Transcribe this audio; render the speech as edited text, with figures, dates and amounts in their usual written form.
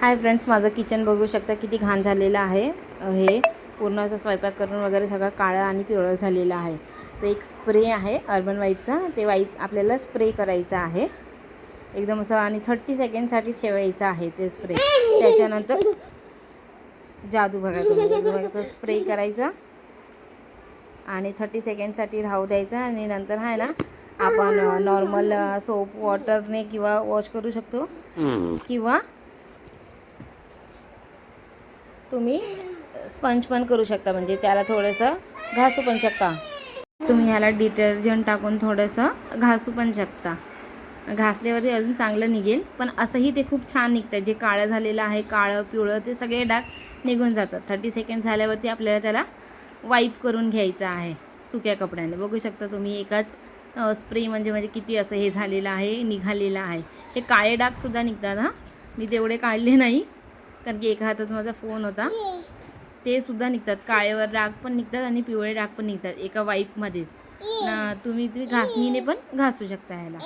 Hi friends, माझं kitchen बघू शकता किती घाण झालेलं आहे। हे पूर्ण असं स्वयंपाक करून वगैरे सगळं काळं आणि पिवळं झालेलं आहे। तर एक स्प्रे आहे अर्बन वाईपचा, ते वाईप आपल्याला स्प्रे करायचा आहे एकदम असं, आणि 30 सेकंडसाठी ठेवायचं आहे ते स्प्रे। त्याच्यानंतर जादू बघा तुम्ही, एकदम असं स्प्रे करायचा आणि 30 सेकंडसाठी राहू द्यायचा, आणि नंतर आहे ना आपण नॉर्मल सोप वॉटरने किंवा वॉश करू शकतो, किंवा तुम्ही स्पंज पण करू शकता, म्हणजे त्याला थोडंसं घासू पण शकता तुम्ही। ह्याला डिटर्जंट टाकून थोडंसं घासू पण शकता, घासल्यावरती अजून चांगलं निघेल। पण असंही ते खूप छान निघतं, जे काळं झालेलं आहे, काळं पिवळं ते सगळे डाग निघून जातात। 30 सेकंड झाल्यावरती आपल्याला त्याला वाईप करून घ्यायचं आहे सुक्या कपड्याने। बघू शकता तुम्ही, एकाच स्प्रे म्हणजे किती असं हे झालेलं आहे, निघालेलं आहे। हे काळे डागसुद्धा निघतात हां, मी तेवढे काढले नाही कारण की एका हातात माझा फोन होता। ते सुद्धा निघतात, काळेवर डाग पण निघतात आणि पिवळे डाग पण निघतात एका वाईपमध्येच। तुम्ही घासणीने पण घासू शकता ह्याला।